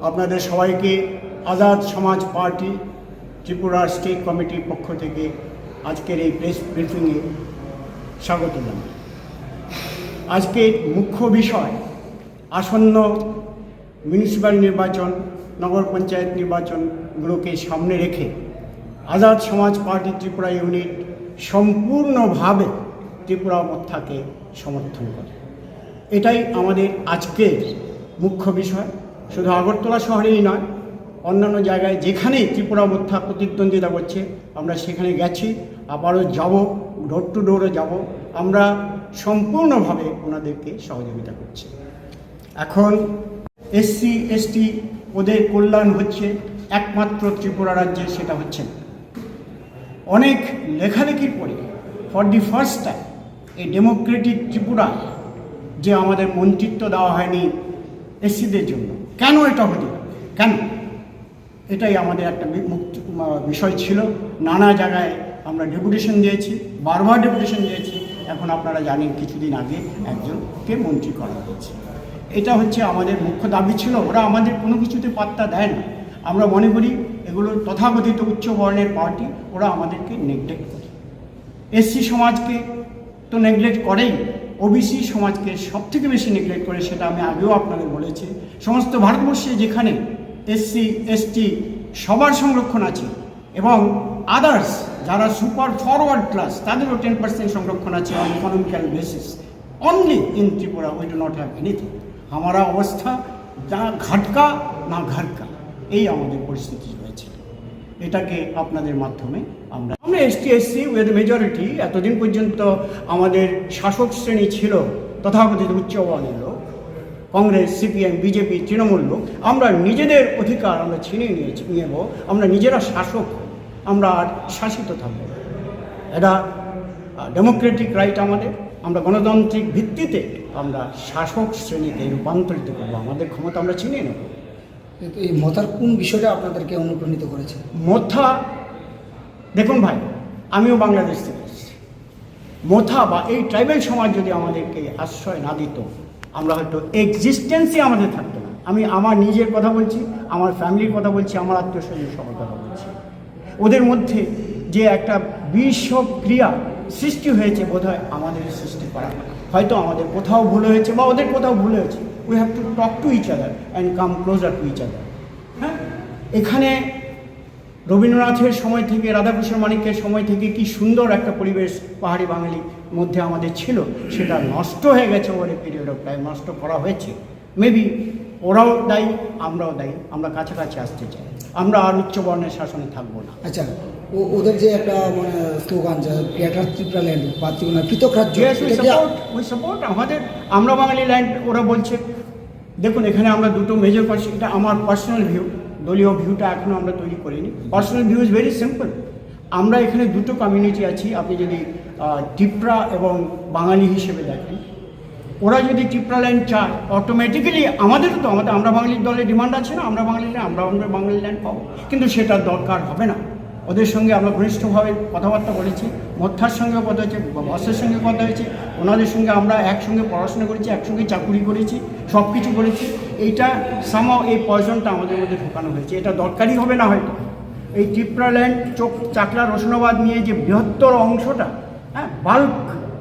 আপনাদের সবাইকে আজাদ সমাজ পার্টি ত্রিপুরা স্টেট কমিটির পক্ষ থেকে আজকের এই প্রেস ব্রিফিংয়ে স্বাগত জানাই। আজকে মুখ্য বিষয় আসন্ন মিউনিসিপ্যাল নির্বাচন, নগর পঞ্চায়েত নির্বাচনগুলোকে সামনে রেখে আজাদ সমাজ পার্টি ত্রিপুরা ইউনিট সম্পূর্ণভাবে ত্রিপুরা মথাকে সমর্থন করে। এটাই আমাদের আজকের মুখ্য বিষয়। শুধু আগরতলা শহরেই নয়, অন্যান্য জায়গায় যেখানেই ত্রিপুরা মথা প্রতিদ্বন্দ্বিতা করছে আমরা সেখানে গেছি, আবারও যাব, ডোর টু ডোরে যাব। আমরা সম্পূর্ণভাবে ওনাদেরকে সহযোগিতা করছি। এখন এসসি এসটি ওদের কল্যাণ হচ্ছে একমাত্র ত্রিপুরা রাজ্যে, সেটা হচ্ছে না। অনেক লেখালেখির পরে ফর দি ফার্স্ট টাইম এই ডেমোক্রেটিক ত্রিপুরা যে আমাদের মন্ত্রিত্ব দেওয়া হয়নি এসসিদের জন্য, কেন এটা হতে পারে, কেন? এটাই আমাদের একটা বিষয় ছিল। নানা জায়গায় আমরা ডেপুটেশন দিয়েছি, বারবার ডেপুটেশন দিয়েছি। এখন আপনারা জানেন কিছুদিন আগে একজনকে মন্ত্রী করা হয়েছে। এটা হচ্ছে আমাদের মুখ্য দাবি ছিল। ওরা আমাদের কোনো কিছুতে পাত্তা দেয় না। আমরা মনে করি এগুলো তথাকথিত উচ্চ বর্ণের পার্টি, ওরা আমাদেরকে নেগলেক্ট করে। এসসি সমাজকে তো নেগলেক্ট করেই, ওবিসি সমাজকে সবথেকে বেশি নেগলেক্ট করে, সেটা আমি আগেও আপনাদের বলেছি। সমস্ত ভারতবর্ষে যেখানে এসসি এসটি সবার সংরক্ষণ আছে এবং আদার্স যারা সুপার ফরওয়ার্ড ক্লাস তাদেরও 10% সংরক্ষণ আছে on economical basis. Only in Tripura we do not have anything. हमारा অবস্থা যা ঘাটকা না ঘাটকা, এই আমাদের পরিস্থিতি রয়েছে। এটাকে আপনাদের মাধ্যমে আমরা এসটি এসসি উইথ মেজরিটি। এতদিন পর্যন্ত আমাদের শাসক শ্রেণী ছিল তথাকথিত উচ্চবর্ণের লোক, কংগ্রেস, সিপিএম, বিজেপি, তৃণমূল লোক। আমরা নিজেদের অধিকার আমরা ছিনিয়ে নেব, আমরা নিজেরা শাসক, আমরা আর শাসিত থাকব। এটা ডেমোক্রেটিক রাইট আমাদের। আমরা গণতান্ত্রিক ভিত্তিতে আমরা শাসক শ্রেণীতে রূপান্তরিত করবো, আমাদের ক্ষমতা আমরা ছিনিয়ে নেব। কিন্তু এই মথার কোন বিষয়টা আপনাদেরকে অনুপ্রাণিত করেছে? মথা, দেখুন ভাই, আমিও বাংলাদেশ থেকে এসেছি। মথা বা এই ট্রাইবাল সমাজ যদি আমাদেরকে আশ্রয় না দিত, আমরা হয়তো এক্সিস্টেন্সই আমাদের থাকতো না। আমি আমার নিজের কথা বলছি, আমার ফ্যামিলির কথা বলছি, আমার আত্মীয় স্বজন সবার কথা বলছি। ওদের মধ্যে যে একটা বিষক্রিয়া সৃষ্টি হয়েছে, বোধহয় আমাদের সৃষ্টি করা। হয়তো আমাদের কোথাও ভুল হয়েছে বা ওদের কোথাও ভুল হয়েছে। We have to talk to each other and come closer to each other. হ্যাঁ, এখানে রবীন্দ্রনাথের সময় থেকে, রাধাকৃষ্ণ মাণিক্যের সময় থেকে কি সুন্দর একটা পরিবেশ পাহাড়ি বাঙালির মধ্যে আমাদের ছিল, সেটা নষ্ট হয়ে গেছে over a period of time. নষ্ট করা হয়েছে। মেবি ওরাও দায়ী, আমরাও দায়ী। আমরা কাছাকাছি আসতে চাই, আমরা আর উচ্চবর্ণের শাসনে থাকবো না। আচ্ছা, ওদের যে একটা মানে স্লোগান, যে গ্রেটার ত্রিপুরা ল্যান্ড বা ত্রিপুরা পৃথক রাজ্য, উই সাপোর্ট আমাদের, আমরা বাঙালি ল্যান্ড। ওরা বলছে, দেখুন এখানে আমরা দুটো মেজর পার্সন, এটা আমার পার্সোনাল ভিউ, দলীয় ভিউটা এখনও আমরা তৈরি করিনি। Personal view is very simple. আমরা এখানে দুটো কমিউনিটি আছি। আপনি যদি টিপ্রা এবং বাঙালি হিসেবে দেখেন, ওরা যদি টিপ্রা ল্যান্ড চায়, অটোমেটিক্যালি আমাদেরও তো আমরা বাঙালির দলের ডিমান্ড আছে না, আমরা বাঙালি ল্যান্ড, আমরা বাঙালি ল্যান্ড পাবো। কিন্তু সেটার দরকার হবে না। ওদের সঙ্গে আমরা ঘনিষ্ঠভাবে কথাবার্তা বলেছি, মথার সঙ্গেও কথা হয়েছে, বসের সঙ্গে কথা হয়েছে। ওনাদের সঙ্গে আমরা একসঙ্গে পড়াশোনা করেছি, একসঙ্গে চাকুরি করেছি, সব কিছু করেছি। এইটা সামাও এই পয়জনটা আমাদের মধ্যে ঢোকানো হয়েছে। এটা দরকারই হবে না হয়তো। এই ত্রিপুরা ল্যান্ড চাকলা রসুনাবাদ নিয়ে যে বৃহত্তর অংশটা, হ্যাঁ, bulk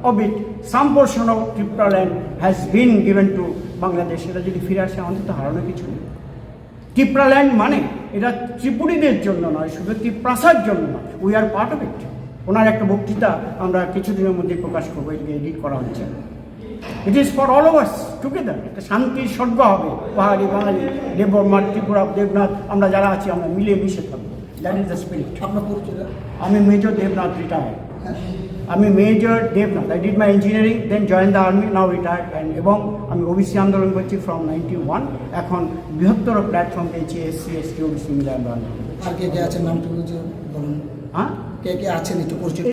of it, some portion of Tripura land has been given to Bangladesh. এটা যদি ফিরে আসে, আমাদের তো হারানো কিছু নেই। ত্রিপুরা ল্যান্ড মানে এটা ত্রিপুরীদের জন্য নয়, শুধু ত্রিপ্রাসার জন্য নয়, we are part of it. ওনার একটা বক্তৃতা আমরা কিছুদিনের মধ্যে প্রকাশ করবো, এটাকে এডিট করা হচ্ছে। It is for all of us together. একটা শান্তির স্বর্গ হবে। পাহাড়ি, বাঙালি, দেববর্মা, ত্রিপুরা, দেবনাথ, আমরা যারা আছি আমরা মিলে মিশে থাকবো। That is the spirit. আপনার পরিচয়? আমি মেজর দেবনাথ, রিটায়ার্ড। আমি major Debnath. I did my engineering, then join the army, now retired. এবং আমি ওবিসি আন্দোলন করছি ফ্রম 91। এখন বৃহত্তর প্ল্যাটফর্ম পেয়েছি, এসসি এসটি ওবিসি মিলে আমরা আন্দোলন। আর কে কে আছেন নামটুকু বলুন। হ্যাঁ, কে কে আছেন একটু পরিচয়?